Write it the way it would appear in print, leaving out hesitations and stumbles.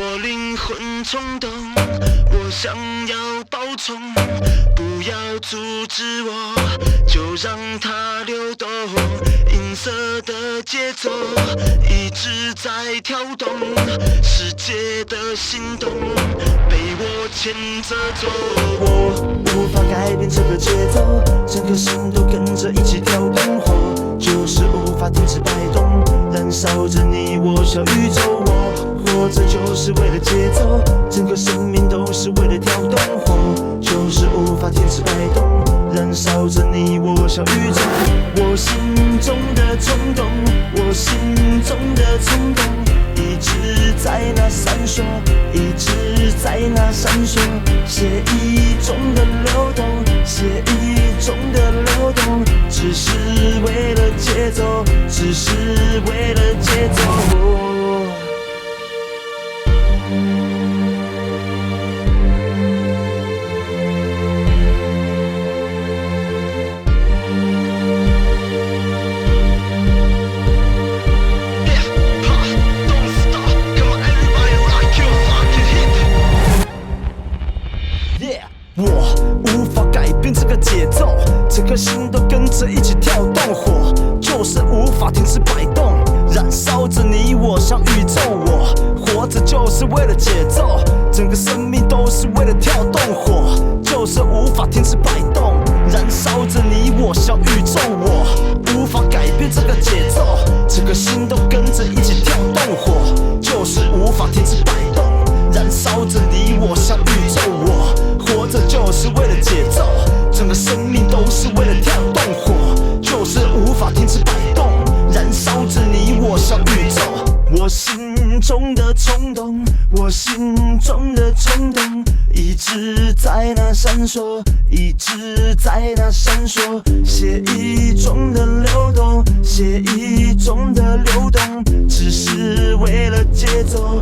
我灵魂冲动，我想要爆冲，不要阻止我，就让它流动。银色的节奏一直在跳动，世界的心动被我牵着走。我无法改变这个节奏，整颗心都跟着一起跳动，火就是无法停止摆动，燃烧着你我小宇宙。我活着就是为了节奏，整个生命都是为了跳动，火就是无法停止摆动，燃烧着你我小宇宙。我心中的冲动，我心中的冲动，一直在那闪烁，一直在那闪烁。血液中的流动，血液中的流动，只是为了节奏，只是为了节奏。我无法改变这个节奏，整颗心都跟着一起跳动，火就是无法停止摆动，燃烧着你我像宇宙。我活着就是为了节奏，整个生命都是为了跳动，火就是无法停止摆动，燃烧着你我像宇宙。我无法改变这个节奏，整个心都跟着一起跳动，火就是无法停止摆动，燃烧着你我像宇宙。我活着就是为了节奏，整个生命都是为了跳动，火就是无法停止摆动，燃烧着你我像宇宙。我心中的冲动，我心中的冲动，一直在那闪烁，一直在那闪烁。血液中的流动，血液中的流动，只是为了节奏，